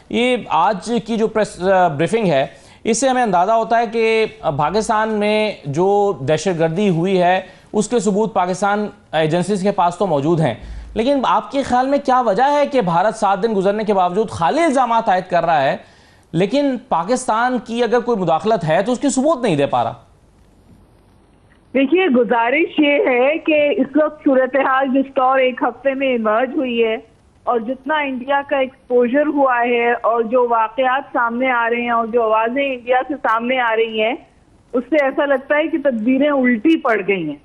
ये आज की जो प्रेस ब्रीफिंग है, इससे हमें अंदाज़ा होता है कि पाकिस्तान में जो दहशतगर्दी हुई है उसके सबूत पाकिस्तान एजेंसीज के पास तो मौजूद हैं, लेकिन आपके ख्याल में क्या वजह है कि भारत 7 दिन गुजरने के बावजूद खाली इल्ज़ामात आयद कर रहा है, लेकिन पाकिस्तान की अगर कोई मुदाखलत है तो उसकी सबूत नहीं दे पा रहा? देखिए, गुजारिश ये है कि इस वक्त सूरत हाल जिस तौर एक हफ्ते में इमर्ज हुई है और जितना इंडिया का एक्सपोजर हुआ है और जो वाकयात सामने आ रहे हैं और जो आवाजें इंडिया से सामने आ रही हैं, उससे ऐसा लगता है कि तदबीरें उल्टी पड़ गई हैं।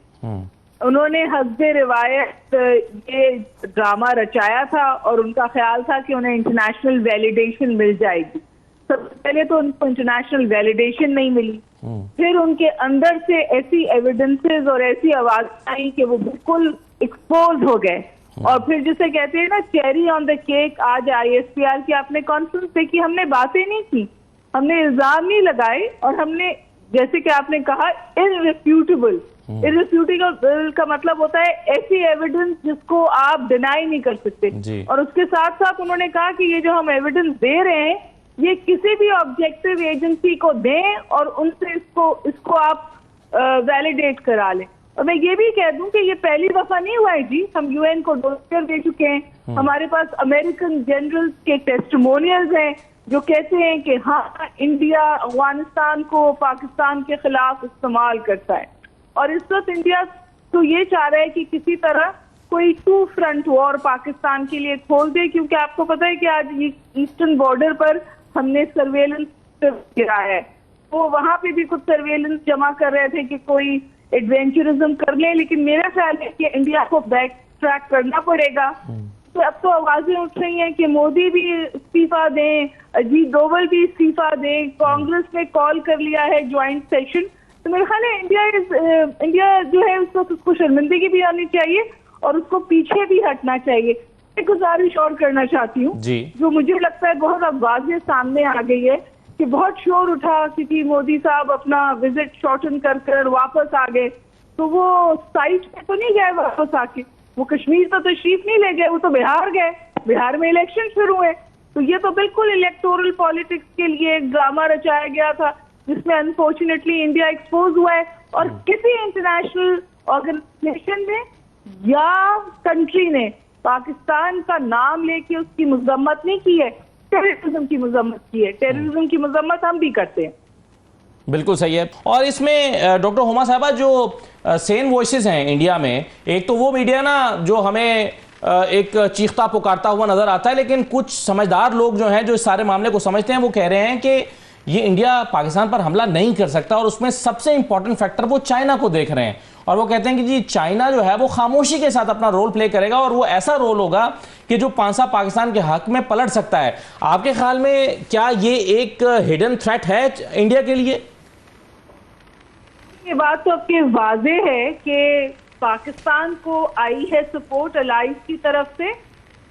उन्होंने हस्बे रिवायत ये ड्रामा रचाया था और उनका ख्याल था कि उन्हें इंटरनेशनल वैलिडेशन मिल जाएगी। सबसे पहले तो उनको इंटरनेशनल वैलिडेशन नहीं मिली, फिर उनके अंदर से ऐसी एविडेंसेस और ऐसी आवाज आई कि वो बिल्कुल एक्सपोज हो गए। और फिर जिसे कहते हैं ना चेरी ऑन द केक, आज ISPR की आपने कॉन्फ्रेंस देखी, हमने बातें नहीं की, हमने इल्जाम नहीं लगाए और हमने, जैसे कि आपने कहा, इररिफ्यूटेबल का मतलब होता है ऐसी एविडेंस जिसको आप डिनाई नहीं कर सकते। और उसके साथ साथ उन्होंने कहा कि ये जो हम एविडेंस दे रहे हैं ये किसी भी ऑब्जेक्टिव एजेंसी को दें और उनसे इसको आप वैलिडेट करा लें। और मैं ये भी कह दूं कि ये पहली दफा नहीं हुआ है जी, हम UN को डोजर दे चुके हैं, हमारे पास अमेरिकन जनरल्स के टेस्टिमोनियल्स हैं जो कहते हैं कि हाँ, इंडिया अफगानिस्तान को पाकिस्तान के खिलाफ इस्तेमाल करता है। और इस वक्त इंडिया तो ये चाह रहा है कि किसी तरह कोई 2 फ्रंट वॉर पाकिस्तान के लिए खोल दे, क्योंकि आपको पता है कि आज ईस्टर्न बॉर्डर पर हमने सर्वेलेंस गिरा है, तो वहां पे भी कुछ सर्वेलेंस जमा कर रहे थे कि कोई एडवेंचरिज्म कर ले, लेकिन मेरा ख्याल है कि इंडिया को बैक ट्रैक करना पड़ेगा। तो अब तो आवाजें उठ रही हैं कि मोदी भी इस्तीफा दें, अजीत डोवल भी इस्तीफा दें, कांग्रेस ने कॉल कर लिया है ज्वाइंट सेशन। तो मेरा ख्याल है इंडिया जो है उसको शर्मिंदगी भी आनी चाहिए और उसको पीछे भी हटना चाहिए। एक गुजारिश और करना चाहती हूँ जो मुझे लगता है बहुत अब वाज़ेह सामने आ गई है कि बहुत शोर उठा क्योंकि मोदी साहब अपना विजिट शॉर्टन कर वापस आ गए, तो वो साइट पे तो नहीं गए वापस आके, वो कश्मीर तो तशरीफ नहीं ले गए, वो तो बिहार गए, बिहार में इलेक्शन शुरू हुए। तो ये तो बिल्कुल इलेक्टोरल पॉलिटिक्स के लिए एक ड्रामा रचाया गया था जिसमें अनफॉर्चुनेटली इंडिया एक्सपोज हुआ है। और किसी इंटरनेशनल ऑर्गेनाइजेशन ने या कंट्री ने पाकिस्तान का नाम लेके उसकी मजम्मत नहीं की है, टेररिज्म की मजम्मत की है। टेररिज्म की मजम्मत हम भी करते हैं। बिल्कुल सही है। और इसमें डॉक्टर हुमा साहबा, जो सेन वॉइसेस हैं इंडिया में, एक तो वो मीडिया ना जो हमें एक चीखता पुकारता हुआ नजर आता है, लेकिन कुछ समझदार लोग जो हैं जो इस सारे मामले को समझते हैं वो कह रहे हैं कि ये इंडिया पाकिस्तान पर हमला नहीं कर सकता और उसमें सबसे इंपॉर्टेंट फैक्टर वो चाइना को देख रहे हैं। और वो कहते हैं कि जी चाइना जो है वो खामोशी के साथ अपना रोल प्ले करेगा और वो ऐसा रोल होगा कि जो पांसा पाकिस्तान के हक में पलट सकता है। आपके ख्याल में क्या ये एक हिडन थ्रेट है इंडिया के लिए? ये बात तो आपकी वाज़ेह है कि पाकिस्तान को आई है सपोर्ट अलाइज की तरफ से,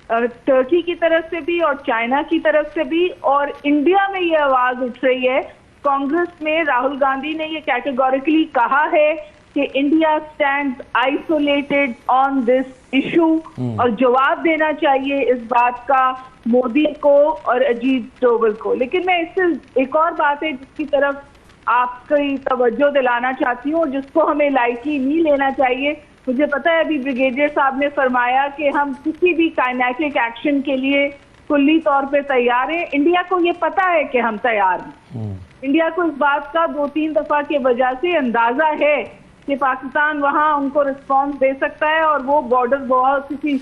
टर्की की तरफ से भी और चाइना की तरफ से भी, और इंडिया में ये आवाज उठ रही है। कांग्रेस में राहुल गांधी ने ये कैटेगोरिकली कहा है कि India stands isolated on this issue और जवाब देना चाहिए इस बात का मोदी को और अजीत डोवल को। लेकिन मैं इससे एक और बात है जिसकी तरफ आपकी तवज्जो दिलाना चाहती हूँ, जिसको हमें लाइटली नहीं लेना चाहिए। मुझे पता है अभी ब्रिगेडियर साहब ने फरमाया कि हम किसी भी काइनेटिक एक्शन के लिए कुल्ली तौर पे तैयार हैं। इंडिया को ये पता है कि हम तैयार हैं। इंडिया को इस बात का 2-3 दफा के वजह से अंदाजा है कि पाकिस्तान वहां उनको रिस्पॉन्स दे सकता है और वो बॉर्डर बहुत किसी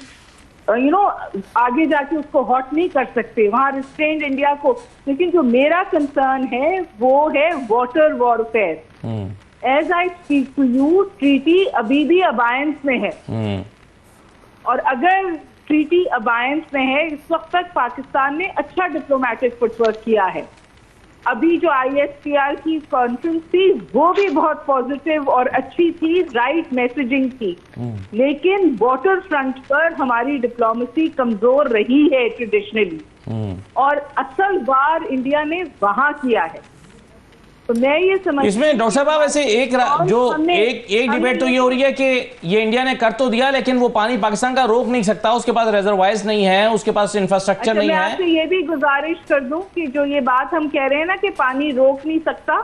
आगे जाके उसको हॉट नहीं कर सकते, वहां रिस्ट्रेंड इंडिया को। लेकिन जो मेरा कंसर्न है वो है water warfare. As I speak to you, treaty अभी भी अबायंस में है और अगर ट्रीटी अबायंस में है, इस वक्त तक पाकिस्तान ने अच्छा डिप्लोमेटिक फुटवर्क किया है। अभी जो ISPR की कॉन्फ्रेंस थी वो भी बहुत पॉजिटिव और अच्छी थी, राइट मैसेजिंग थी, लेकिन वाटर फ्रंट पर हमारी डिप्लोमेसी कमजोर रही है ट्रेडिशनली और असल वार इंडिया ने वहां किया है। तो मैं ये समझ इसमें डॉक्टर साहब वैसे एक डिबेट तो ये हो रही है कि ये इंडिया ने कर तो दिया, लेकिन वो पानी पाकिस्तान का रोक नहीं सकता, उसके पास रिजर्वायर्स नहीं है, उसके पास इंफ्रास्ट्रक्चर नहीं है। मैं आपसे ये भी गुजारिश कर दूं कि जो ये बात हम कह रहे हैं ना कि पानी रोक नहीं सकता,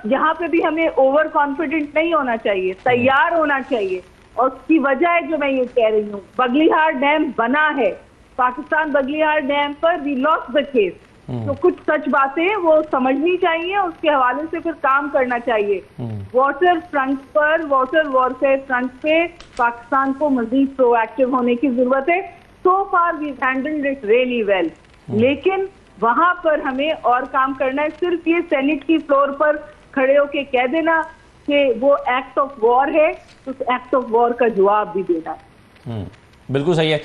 यहाँ पे भी हमें ओवर कॉन्फिडेंट नहीं होना चाहिए, तैयार होना चाहिए। और उसकी वजह है जो मैं ये कह रही हूँ, बगलिहार डैम बना है, पाकिस्तान बगलिहार डैम पर वी लॉस्ट द केस। तो कुछ सच बातें वो समझनी चाहिए, उसके हवाले से फिर काम करना चाहिए। वाटर फ्रंट पर, वाटर वॉरफेयर फ्रंट पे पाकिस्तान को मजीद प्रोएक्टिव होने की जरूरत है। So far we handled it really well, लेकिन वहां पर हमें और काम करना है। सिर्फ ये सेनेट की फ्लोर पर खड़े होके कह देना कि वो एक्ट ऑफ वॉर है, तो उस एक्ट ऑफ वॉर का जवाब भी देना है। बिल्कुल सही है।